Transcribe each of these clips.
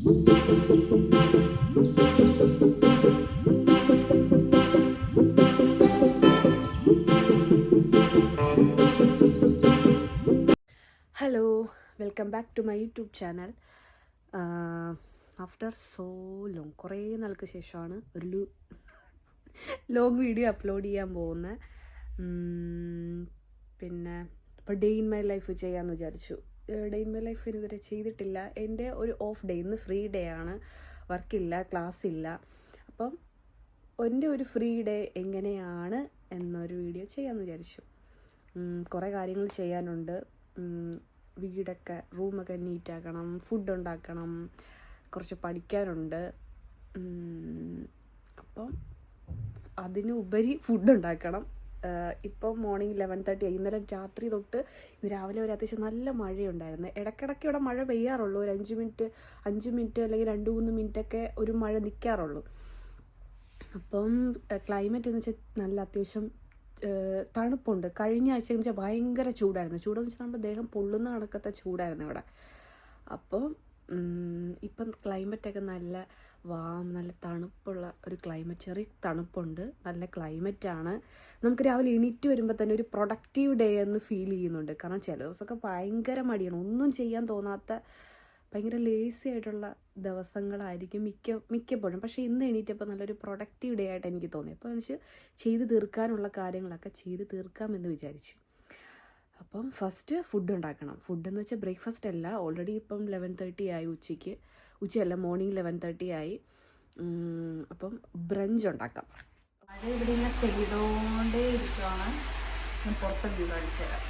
Hello, welcome back to my YouTube channel. After so long, കുറേ നാൾക്ക് ശേഷമാണ് ഒരു ലോങ് വീഡിയോ അപ്ലോഡ് ചെയ്യാൻ പോകുന്നത്. പിന്നെ ഇപ്പോൾ ഡേ ഇൻ മൈ ലൈഫ് ചെയ്യാമെന്ന് വിചാരിച്ചു. ഡേ ഇൻ മൈ ലൈഫ് ഇതുവരെ ചെയ്തിട്ടില്ല. എൻ്റെ ഒരു ഓഫ് ഡേ, ഇന്ന് ഫ്രീ ഡേ ആണ്, വർക്കില്ല, ക്ലാസ് ഇല്ല. അപ്പം എൻ്റെ ഒരു ഫ്രീ ഡേ എങ്ങനെയാണ് എന്നൊരു വീഡിയോ ചെയ്യാമെന്ന് വിചാരിച്ചു. കുറേ കാര്യങ്ങൾ ചെയ്യാനുണ്ട്. വീടൊക്കെ, റൂമൊക്കെ നീറ്റാക്കണം, ഫുഡ് ഉണ്ടാക്കണം, കുറച്ച് പഠിക്കാനുണ്ട്. അപ്പം അതിനുപരി ഫുഡ് ഉണ്ടാക്കണം. ഇപ്പം മോർണിംഗ് 11:30 ഇന്നലെ രാത്രി തൊട്ട് ഇന്ന് രാവിലെ വരെ അത്യാവശ്യം നല്ല മഴയുണ്ടായിരുന്നു. ഇടയ്ക്കിടയ്ക്ക് ഇവിടെ മഴ പെയ്യാറുള്ളൂ. ഒരു 5 മിനിറ്റ് അല്ലെങ്കിൽ 2-3 മിനിറ്റൊക്കെ ഒരു മഴ നിൽക്കാറുള്ളൂ. അപ്പം ക്ലൈമറ്റ് എന്ന് വെച്ചാൽ നല്ല അത്യാവശ്യം തണുപ്പുണ്ട്. കഴിഞ്ഞ ആഴ്ച എന്ന് വെച്ചാൽ ഭയങ്കര ചൂടായിരുന്നു. ചൂടെന്ന് വെച്ചാൽ നമ്മുടെ ദേഹം പൊള്ളുന്ന കണക്കത്തെ ചൂടായിരുന്നു ഇവിടെ. അപ്പോൾ ഇപ്പം ക്ലൈമറ്റൊക്കെ നല്ല നല്ല തണുപ്പുള്ള ഒരു ക്ലൈമറ്റ്, ചെറിയ തണുപ്പുണ്ട്, നല്ല ക്ലൈമറ്റാണ്. നമുക്ക് രാവിലെ എണീറ്റ് വരുമ്പോൾ തന്നെ ഒരു പ്രൊഡക്റ്റീവ് ഡേ എന്ന് ഫീൽ ചെയ്യുന്നുണ്ട്. കാരണം ചില ദിവസമൊക്കെ ഭയങ്കര മടിയാണ്, ഒന്നും ചെയ്യാൻ തോന്നാത്ത ഭയങ്കര ലേസി ആയിട്ടുള്ള ദിവസങ്ങളായിരിക്കും മിക്കപ്പോഴും. പക്ഷേ ഇന്ന് എണീറ്റപ്പോൾ നല്ലൊരു പ്രൊഡക്റ്റീവ് ഡേ ആയിട്ട് എനിക്ക് തോന്നി. അപ്പോൾ എനിക്ക് ചെയ്ത് തീർക്കാനുള്ള കാര്യങ്ങളൊക്കെ ചെയ്ത് തീർക്കാമെന്ന് വിചാരിച്ചു. അപ്പം ഫസ്റ്റ് ഫുഡ് ഉണ്ടാക്കണം. ഫുഡെന്ന് വെച്ചാൽ ബ്രേക്ക്ഫാസ്റ്റ് അല്ല, ഓൾറെഡി ഇപ്പം 11:30 ആയി. ഉച്ചയല്ല, മോർണിംഗ് 11:30 ആയി. അപ്പം ബ്രഞ്ച് ഉണ്ടാക്കാം. മഴ ഇവിടെ ഇങ്ങനെ പെയ്തോണ്ടേ ഇരിക്കുവാണ്. ഞാൻ പുറത്തെ വ്യൂ കാണിച്ചു തരാം.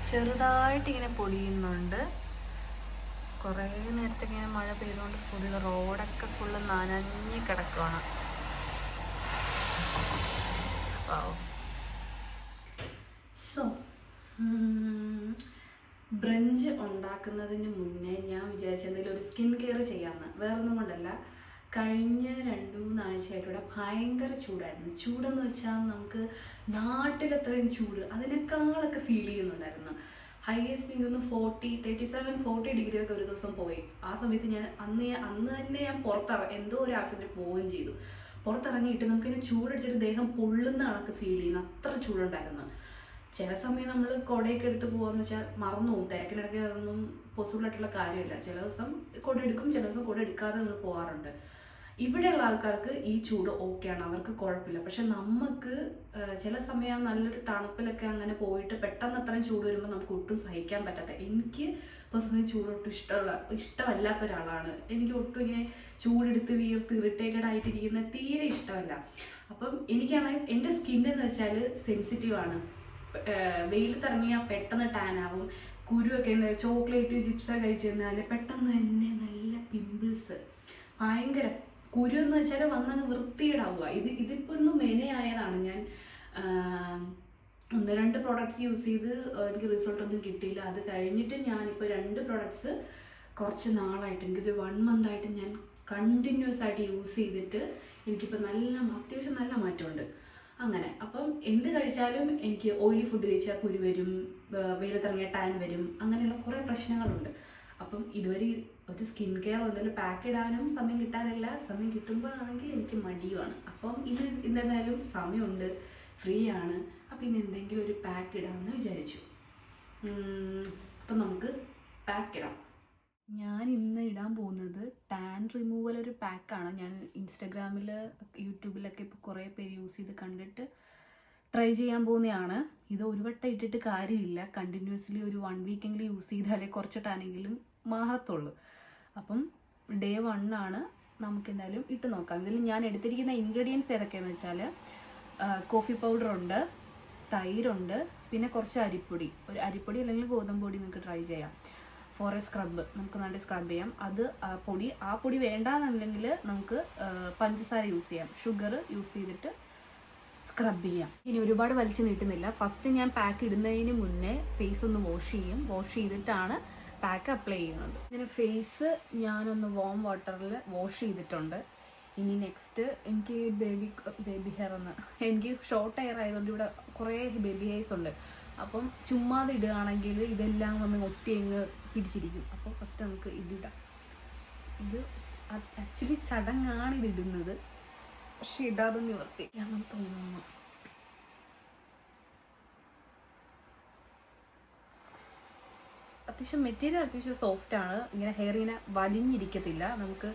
ചെറുതായിട്ടിങ്ങനെ പൊടിയുന്നുണ്ട്. കുറേ നേരത്തേക്ക് ഇങ്ങനെ മഴ പെയ്തുകൊണ്ട് ഫുള്ള് റോഡൊക്കെ ഫുള്ള് നനഞ്ഞ് കിടക്കുകയാണ്. സോ ബ്രഞ്ച് ഉണ്ടാക്കുന്നതിന് മുന്നേ ഞാൻ വിചാരിച്ച എന്തെങ്കിലും ഒരു സ്കിൻ കെയർ ചെയ്യാമെന്ന്. വേറൊന്നും കൊണ്ടല്ല, കഴിഞ്ഞ 2-3 ആഴ്ചയായിട്ട് ഇവിടെ ഭയങ്കര ചൂടായിരുന്നു. ചൂടെന്ന് വെച്ചാൽ നമുക്ക് നാട്ടിലത്രയും ചൂട് അതിനേക്കാളൊക്കെ ഫീൽ ചെയ്യുന്നുണ്ടായിരുന്നു. ഹൈയസ്റ്റ് എനിക്കൊന്ന് 37-40 ഡിഗ്രി ഒക്കെ ഒരു ദിവസം പോയി. ആ സമയത്ത് ഞാൻ അന്ന് തന്നെ ഞാൻ എന്തോ ഒരു ആവശ്യത്തിന് പോവുകയും ചെയ്തു. പുറത്തിറങ്ങിയിട്ട് നമുക്കിങ്ങനെ ചൂടടിച്ചിട്ട് ദേഹം പൊള്ളുന്ന കണക്ക് ഫീൽ ചെയ്യുന്ന അത്ര ചൂടുണ്ടായിരുന്നു. ചില സമയം നമ്മൾ കുടയൊക്കെ എടുത്ത് പോകാമെന്ന് വെച്ചാൽ മറന്നു പോകും. തിരക്കിനിടയ്ക്ക് അതൊന്നും പോസിബിൾ ആയിട്ടുള്ള കാര്യമില്ല. ചില ദിവസം കുട എടുക്കും, ചില ദിവസം കുട എടുക്കാതെ നമ്മൾ പോകാറുണ്ട്. ഇവിടെയുള്ള ആൾക്കാർക്ക് ഈ ചൂട് ഓക്കെയാണ്, അവർക്ക് കുഴപ്പമില്ല. പക്ഷെ നമുക്ക് ചില സമയം നല്ലൊരു തണുപ്പിലൊക്കെ അങ്ങനെ പോയിട്ട് പെട്ടെന്ന് അത്രയും ചൂട് വരുമ്പോൾ നമുക്ക് ഒട്ടും സഹിക്കാൻ പറ്റാത്ത, എനിക്ക് പേഴ്സണലി ചൂടൊട്ടും ഇഷ്ടമല്ലാത്ത ഒരാളാണ്. എനിക്ക് ഒട്ടും ഇങ്ങനെ ചൂടെടുത്ത് വീർത്ത് ഇറിറ്റേറ്റഡ് ആയിട്ടിരിക്കുന്ന തീരെ ഇഷ്ടമല്ല. അപ്പം എനിക്കാണെങ്കിൽ എൻ്റെ സ്കിന്നെന്ന് വെച്ചാൽ സെൻസിറ്റീവാണ്. വെയിലത്തിറങ്ങിയാൽ പെട്ടെന്ന് ടാൻ ആവും. കുരുവൊക്കെ ചോക്ലേറ്റ് ചിപ്സൊക്കെ കഴിച്ച് കഴിഞ്ഞാൽ പെട്ടെന്ന് തന്നെ നല്ല പിമ്പിൾസ്, ഭയങ്കര കുരു എന്ന് വെച്ചാൽ വന്നങ്ങ് വൃത്തിയിടാവുക. ഇതിപ്പോൾ ഒന്ന് മെനയായതാണ്. ഞാൻ 1-2 പ്രോഡക്റ്റ്സ് യൂസ് ചെയ്ത് എനിക്ക് റിസൾട്ടൊന്നും കിട്ടിയില്ല. അത് കഴിഞ്ഞിട്ട് ഞാനിപ്പോൾ 2 പ്രോഡക്റ്റ്സ് കുറച്ച് നാളായിട്ട്, എനിക്കൊരു 1 മന്തായിട്ട് ഞാൻ കണ്ടിന്യൂസ് ആയിട്ട് യൂസ് ചെയ്തിട്ട് എനിക്കിപ്പോൾ അത്യാവശ്യം നല്ല മാറ്റമുണ്ട്. അങ്ങനെ അപ്പം എന്ത് കഴിച്ചാലും എനിക്ക് ഓയിലി ഫുഡ് കഴിച്ചാൽ കുരു വരും, വെയിലത്തിറങ്ങിയ ടാൻ വരും, അങ്ങനെയുള്ള കുറേ പ്രശ്നങ്ങളുണ്ട്. അപ്പം ഇതുവരെ ഒരു സ്കിൻ കെയർ എന്തെങ്കിലും പാക്ക് ഇടാനും സമയം കിട്ടാറില്ല. സമയം കിട്ടുമ്പോഴാണെങ്കിൽ എനിക്ക് മടിയുമാണ്. അപ്പം ഇന്നെന്തായാലും സമയമുണ്ട്, ഫ്രീ ആണ്. അപ്പം ഇന്ന് എന്തെങ്കിലും ഒരു പാക്ക് ഇടാമെന്ന് വിചാരിച്ചു. അപ്പം നമുക്ക് പാക്ക് ഇടാം. ഞാൻ ഇന്ന് ഇടാൻ പോകുന്നത് ടാൻ റിമൂവൽ ഒരു പാക്കാണ്. ഞാൻ ഇൻസ്റ്റഗ്രാമിൽ യൂട്യൂബിലൊക്കെ ഇപ്പോൾ കുറേ പേര് യൂസ് ചെയ്ത് കണ്ടിട്ട് ട്രൈ ചെയ്യാൻ പോകുന്നതാണ്. ഇത് ഒരു വട്ടം ഇട്ടിട്ട് കാര്യമില്ല, കണ്ടിന്യൂസ്ലി ഒരു 1 വീക്കെങ്കിലും യൂസ് ചെയ്താലേ കുറച്ച് ടാനെങ്കിലും മാറത്തുള്ളൂ. അപ്പം ഡേ 1 ആണ്, നമുക്കെന്തായാലും ഇട്ട് നോക്കാം. ഇതിൽ ഞാൻ എടുത്തിരിക്കുന്ന ഇൻഗ്രീഡിയൻസ് ഏതൊക്കെയാണെന്ന് വെച്ചാൽ കോഫി പൗഡറുണ്ട്, തൈരുണ്ട്, പിന്നെ കുറച്ച് അരിപ്പൊടി അല്ലെങ്കിൽ ഗോതമ്പ് പൊടി നിങ്ങൾക്ക് ട്രൈ ചെയ്യാം. ഫോർ എ സ്ക്രബ്, നമുക്ക് നല്ല സ്ക്രബ് ചെയ്യാം. ആ പൊടി വേണ്ടാന്നല്ലെങ്കിൽ നമുക്ക് പഞ്ചസാര യൂസ് ചെയ്യാം, ഷുഗർ യൂസ് ചെയ്തിട്ട് സ്ക്രബ് ചെയ്യാം. ഇനി ഒരുപാട് വലിച്ചു നീട്ടുന്നില്ല. ഫസ്റ്റ് ഞാൻ പാക്ക് ഇടുന്നതിന് മുന്നേ ഫേസ് ഒന്ന് വാഷ് ചെയ്തിട്ടാണ് പാക്ക് അപ്ലൈ ചെയ്യുന്നത്. ഇങ്ങനെ ഫേസ് ഞാനൊന്ന് വാം വാട്ടറിൽ വാഷ് ചെയ്തിട്ടുണ്ട്. ഇനി നെക്സ്റ്റ് എനിക്ക് ബേബി ഹെയർ എനിക്ക് ഷോർട്ട് ഹെയർ ആയതുകൊണ്ട് ഇവിടെ കുറേ ബേബി ഹെയർസ് ഉണ്ട്. അപ്പം ചുമ്മാതെ ഇടുകയാണെങ്കിൽ ഇതെല്ലാം ഒന്ന് ഒട്ടിയങ്ങ് പിടിച്ചിരിക്കും. അപ്പോൾ ഫസ്റ്റ് നമുക്ക് ഇതിടാം. ഇത് ആക്ച്വലി ചടങ്ങാണ് ഇതിടുന്നത്, പക്ഷെ ഇടാതെ നിവർത്തിക്കാമെന്ന് തോന്നുന്നു. അത്യാവശ്യം മെറ്റീരിയൽ അത്യാവശ്യം സോഫ്റ്റാണ്. ഇങ്ങനെ ഹെയർ ഇങ്ങനെ വലിഞ്ഞിരിക്കത്തില്ല, നമുക്ക്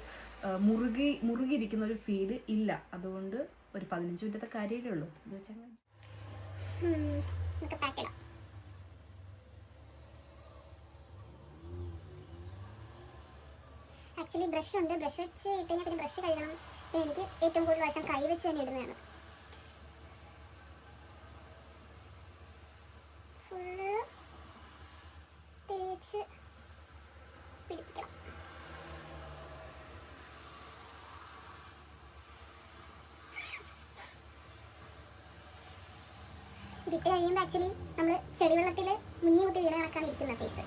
മുറുകിയിരിക്കുന്ന ഒരു ഫീല് ഇല്ല. അതുകൊണ്ട് ഒരു 15 മിനിറ്റത്തെ കാര്യമേ ഉള്ളൂ. ഇത് വെച്ചാൽ ആക്ച്വലി ബ്രഷ് ഉണ്ട്. ബ്രഷ് വെച്ച് ഇട്ട് കഴിഞ്ഞാൽ പിന്നെ ബ്രഷ് കഴുകണം. എനിക്ക് ഏറ്റവും കൂടുതൽ വശം കൈ വെച്ച് തന്നെ ഇടുന്നതാണ്. ഫുള്ള് തേച്ച് പിടിപ്പിക്കണം. ഇതിട്ട് കഴിയുമ്പോൾ ആക്ച്വലി നമ്മൾ ചെടിവെള്ളത്തിൽ മുങ്ങി കുത്തി വീണ കണക്കാണ് ഇരിക്കുന്ന ഫേസ്.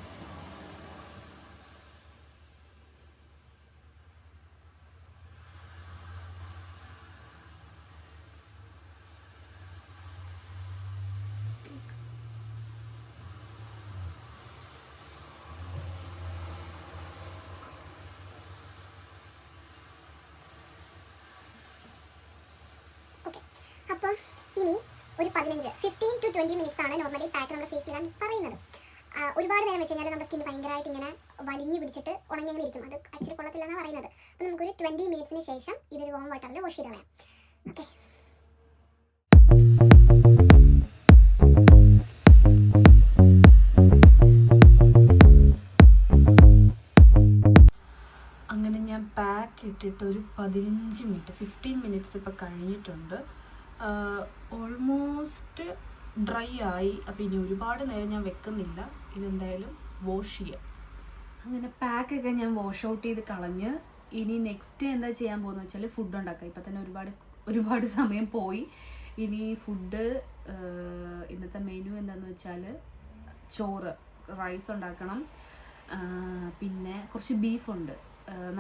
ഓക്കെ, അപ്പം ഇനി ഒരു 15 to 20 മിനിറ്റ്സ് ആണ് നോർമലി പാക്ക് നമ്മുടെ ഫേസിൽ ഇടാൻ പറയുന്നത്. ഒരുപാട് നേരം വെച്ച് കഴിഞ്ഞാൽ നമ്മുടെ സ്കിൻ ഭയങ്കരമായിട്ട് ഇങ്ങനെ വലിഞ്ഞു പിടിച്ചിട്ട് ഉണങ്ങി അങ്ങനെ ഇരിക്കും. അത് ആക്ച്വലി കൊള്ളത്തില്ലെന്നാണ് പറയുന്നത്. അപ്പോൾ നമുക്കൊരു 20 മിനിറ്റ്സിന് ശേഷം ഇതൊരു വാം വാട്ടറിൽ വാഷ് ചെയ്ത് കളയാം. ഓക്കെ, അങ്ങനെ ഞാൻ പാക്ക് ഇട്ടിട്ട് ഒരു 15 മിനിറ്റ്സ് ഇപ്പോൾ കഴിഞ്ഞിട്ടുണ്ട്. ഓൾമോസ്റ്റ് ഡ്രൈ ആയി. അപ്പോൾ ഇനി ഒരുപാട് നേരം ഞാൻ വെക്കുന്നില്ല, ഇതെന്തായാലും വാഷ് ചെയ്യാം. അങ്ങനെ പാക്കൊക്കെ ഞാൻ വാഷ് ഔട്ട് ചെയ്ത് കളഞ്ഞ് ഇനി നെക്സ്റ്റ് എന്താ ചെയ്യാൻ പോകുന്നത് വെച്ചാൽ ഫുഡ് ഉണ്ടാക്കാം. ഇപ്പം തന്നെ ഒരുപാട് സമയം പോയി. ഇനി ഫുഡ് ഇന്നത്തെ മെനു എന്താണെന്ന് വെച്ചാൽ ചോറ്, റൈസ് ഉണ്ടാക്കണം, പിന്നെ കുറച്ച് ബീഫുണ്ട്.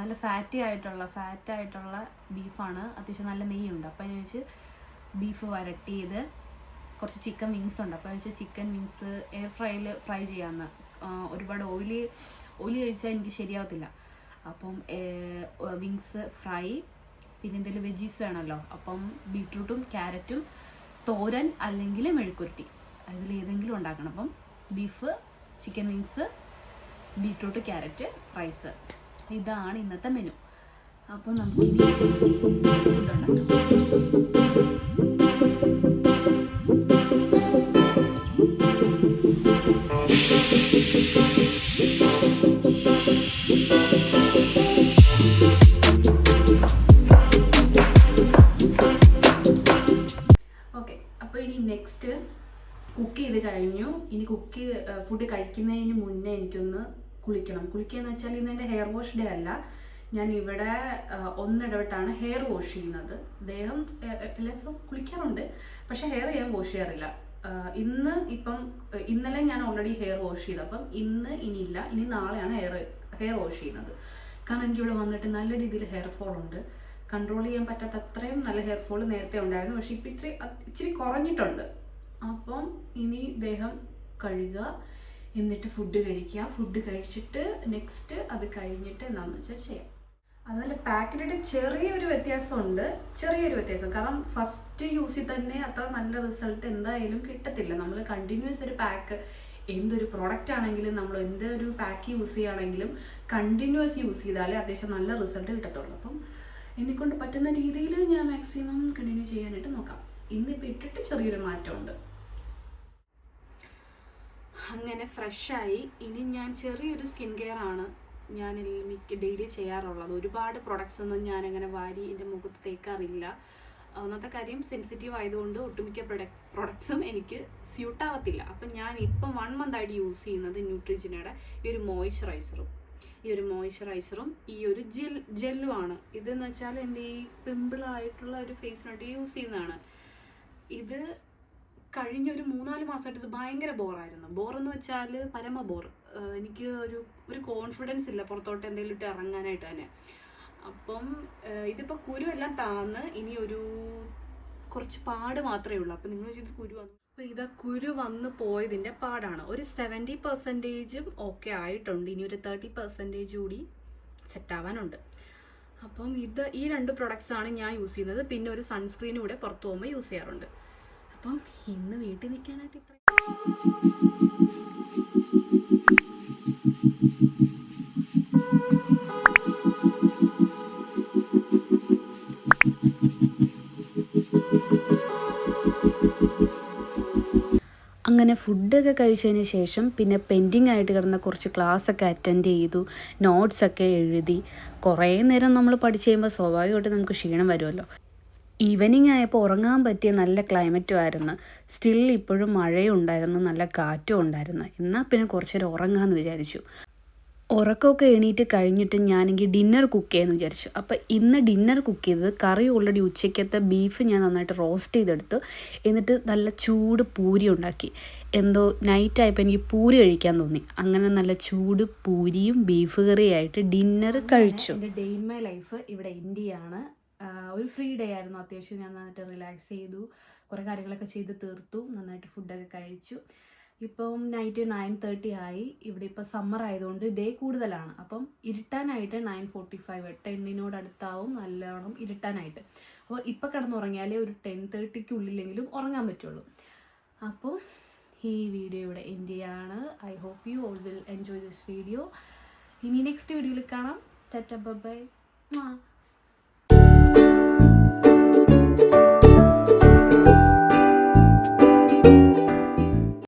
നല്ല ഫാറ്റായിട്ടുള്ള ബീഫാണ്, അത്യാവശ്യം നല്ല നെയ്യുണ്ട്. അപ്പം ഞാൻ വെച്ച് ബീഫ് വരട്ടിയത്, കുറച്ച് ചിക്കൻ വിങ്സ് ഉണ്ട്. അപ്പോൾ വെച്ചാൽ ചിക്കൻ വിങ്സ് എയർ ഫ്രൈയിൽ ഫ്രൈ ചെയ്യാമെന്ന്. ഒരുപാട് ഓയിലി കഴിച്ചാൽ എനിക്ക് ശരിയാവത്തില്ല. അപ്പം വിങ്സ് ഫ്രൈ, പിന്നെ എന്തെങ്കിലും വെജീസ് വേണമല്ലോ. അപ്പം ബീട്രൂട്ടും ക്യാരറ്റും തോരൻ അല്ലെങ്കിൽ മെഴുക്കുരുട്ടി, അതിലേതെങ്കിലും ഉണ്ടാക്കണം. അപ്പം beef, chicken wings, beetroot, carrot, rice, ഇതാണ് ഇന്നത്തെ മെനു. അപ്പോൾ നമുക്ക് ഫുഡ് ഉണ്ടാക്കാം. ഓക്കെ, അപ്പോൾ ഇനി നെക്സ്റ്റ് കുക്ക് ചെയ്ത് കഴിഞ്ഞു. ഇനി ഫുഡ് കഴിക്കുന്നതിന് മുന്നേ എനിക്കൊന്ന് കുളിക്കുക എന്ന് വെച്ചാൽ ഇന്ന് എൻ്റെ ഹെയർ വാഷ് ഡേ അല്ല. ഞാൻ ഇവിടെ ഒന്നിടവിട്ടാണ് ഹെയർ വാഷ് ചെയ്യുന്നത്. ദേഹം എല്ലാ ദിവസവും കുളിക്കാറുണ്ട്, പക്ഷെ ഹെയർ ഞാൻ വാഷ് ചെയ്യാറില്ല. ഇന്നലെ ഞാൻ ഓൾറെഡി ഹെയർ വാഷ് ചെയ്തു. അപ്പം ഇനിയില്ല, ഇനി നാളെയാണ് ഹെയർ വാഷ് ചെയ്യുന്നത്. കാരണം എനിക്കിവിടെ വന്നിട്ട് നല്ല രീതിയിൽ ഹെയർ ഫോൾ ഉണ്ട്. കൺട്രോൾ ചെയ്യാൻ പറ്റാത്ത അത്രയും നല്ല ഹെയർ ഫോൾ നേരത്തെ ഉണ്ടായിരുന്നു, പക്ഷെ ഇപ്പം ഇച്ചിരി കുറഞ്ഞിട്ടുണ്ട്. അപ്പം ഇനി ദേഹം കഴുകുക, എന്നിട്ട് ഫുഡ് കഴിക്കുക. ഫുഡ് കഴിച്ചിട്ട് നെക്സ്റ്റ് അത് കഴിഞ്ഞിട്ട് എന്താണെന്ന് വെച്ചാൽ ചെയ്യാം. അതുപോലെ പാക്കിലിട്ട് ചെറിയൊരു വ്യത്യാസം. കാരണം ഫസ്റ്റ് യൂസിൽ തന്നെ അത്ര നല്ല റിസൾട്ട് എന്തായാലും കിട്ടത്തില്ല. നമ്മൾ കണ്ടിന്യൂസ് ഒരു പാക്ക്, എന്തൊരു പ്രോഡക്റ്റ് ആണെങ്കിലും നമ്മൾ എന്തൊരു പാക്ക് യൂസ് ചെയ്യുകയാണെങ്കിലും കണ്ടിന്യൂസ് യൂസ് ചെയ്താലേ അത്യാവശ്യം നല്ല റിസൾട്ട് കിട്ടത്തുള്ളൂ. അപ്പം എന്നെക്കൊണ്ട് പറ്റുന്ന രീതിയിൽ ഞാൻ മാക്സിമം കണ്ടിന്യൂ ചെയ്യാനായിട്ട് നോക്കാം. ഇന്നിപ്പോൾ ഇട്ടിട്ട് ചെറിയൊരു മാറ്റമുണ്ട്. അങ്ങനെ ഫ്രഷായി. ഇനി ഞാൻ ചെറിയൊരു സ്കിൻ കെയർ ആണ് ഞാൻ ഡെയിലി ചെയ്യാറുള്ളത്. ഒരുപാട് പ്രൊഡക്ട്സ് ഒന്നും ഞാനങ്ങനെ വാരി എൻ്റെ മുഖത്ത് തേക്കാറില്ല. ഒന്നാമത്തെ കാര്യം, സെൻസിറ്റീവ് ആയതുകൊണ്ട് ഒട്ടുമിക്ക പ്രൊഡക്ട്സും എനിക്ക് സ്യൂട്ടാവത്തില്ല. അപ്പം ഞാൻ ഇപ്പം 1 മന്തായിട്ട് യൂസ് ചെയ്യുന്നത് ന്യൂട്രിജിനയുടെ ഈ ഒരു മോയ്സ്ചറൈസറും ഈ ഒരു ജെല്ലുമാണ്. ഇതെന്ന് വെച്ചാൽ എൻ്റെ ഈ പിമ്പിളായിട്ടുള്ള ഒരു ഫേസിനായിട്ട് യൂസ് ചെയ്യുന്നതാണ്. ഇത് കഴിഞ്ഞൊരു 3-4 മാസമായിട്ട് ഇത് ഭയങ്കര ബോറെന്ന് വെച്ചാൽ പരമ ബോർ. എനിക്ക് ഒരു കോൺഫിഡൻസ് ഇല്ല പുറത്തോട്ട് എന്തെങ്കിലും ഇട്ട് ഇറങ്ങാനായിട്ട് തന്നെ. അപ്പം ഇതിപ്പോൾ കുരുവെല്ലാം താന്ന് ഇനി കുറച്ച് പാട് മാത്രമേ ഉള്ളൂ. അപ്പം നിങ്ങൾ ചെയ്ത് അപ്പോൾ ഇത് കുരു വന്ന് പോയതിൻ്റെ പാടാണ്. ഒരു 70% ഓക്കെ ആയിട്ടുണ്ട്. ഇനി ഒരു 30% കൂടി സെറ്റാവാനുണ്ട്. അപ്പം ഈ 2 പ്രൊഡക്ട്സാണ് ഞാൻ യൂസ് ചെയ്യുന്നത്. പിന്നെ ഒരു സൺസ്ക്രീനും കൂടെ പുറത്ത് പോകുമ്പോൾ യൂസ് ചെയ്യാറുണ്ട്. അപ്പം ഇന്ന് വീട്ടിൽ നിൽക്കാനായിട്ട് ഇത്ര. അങ്ങനെ ഫുഡൊക്കെ കഴിച്ചതിന് ശേഷം പിന്നെ പെൻഡിങ് ആയിട്ട് കിടന്ന കുറച്ച് ക്ലാസ്സൊക്കെ അറ്റൻഡ് ചെയ്തു, നോട്ട്സൊക്കെ എഴുതി. കുറേ നേരം നമ്മൾ പഠിച്ച് കഴിയുമ്പോൾ സ്വാഭാവികമായിട്ട് നമുക്ക് ക്ഷീണം വരുമല്ലോ. ഈവനിങ് ആയപ്പോൾ ഉറങ്ങാൻ പറ്റിയ നല്ല ക്ലൈമറ്റും ആയിരുന്നു. സ്റ്റിൽ ഇപ്പോഴും മഴയും ഉണ്ടായിരുന്നു, നല്ല കാറ്റും ഉണ്ടായിരുന്നു. എന്നാൽ പിന്നെ കുറച്ച് നേരം ഉറങ്ങാമെന്ന് വിചാരിച്ചു. ഉറക്കമൊക്കെ എണീറ്റ് കഴിഞ്ഞിട്ട് ഞാനെങ്കിൽ ഡിന്നർ കുക്ക് ചെയ്യാമെന്ന് വിചാരിച്ചു. അപ്പോൾ ഇന്ന് ഡിന്നർ കുക്ക് ചെയ്തത് കറി ഓൾറെഡി ഉച്ചയ്ക്കത്തെ ബീഫ് ഞാൻ നന്നായിട്ട് റോസ്റ്റ് ചെയ്തെടുത്തു. എന്നിട്ട് നല്ല ചൂട് പൂരി ഉണ്ടാക്കി. എന്തോ നൈറ്റായപ്പോൾ എനിക്ക് പൂരി കഴിക്കാൻ തോന്നി. അങ്ങനെ നല്ല ചൂട് പൂരിയും ബീഫ് കറിയായിട്ട് ഡിന്നർ കഴിച്ചു. എൻ്റെ ഡേ ഇൻ മൈ ലൈഫ് ഇവിടെ ഇന്ത്യയാണ്. ഒരു ഫ്രീ ഡേ ആയിരുന്നു. അത്യാവശ്യം ഞാൻ നന്നായിട്ട് റിലാക്സ് ചെയ്തു, കുറേ കാര്യങ്ങളൊക്കെ ചെയ്ത് തീർത്തു, നന്നായിട്ട് ഫുഡൊക്കെ കഴിച്ചു. ഇപ്പം നൈറ്റ് 9:30 ആയി. ഇവിടെ ഇപ്പോൾ സമ്മർ ആയതുകൊണ്ട് ഡേ കൂടുതലാണ്. അപ്പം ഇരുട്ടാനായിട്ട് 9:45 10 അടുത്താവും നല്ലോണം ഇരുട്ടാനായിട്ട്. അപ്പോൾ ഇപ്പോൾ കിടന്നുറങ്ങിയാലേ ഒരു 10:30 ഉറങ്ങാൻ പറ്റുള്ളൂ. അപ്പോൾ ഈ വീഡിയോ ഇവിടെ എൻഡ് ചെയ്യാണ്. I hope you all will enjoy this video. ഇനി നെക്സ്റ്റ് വീഡിയോയിൽ കാണാം. Tata bye by.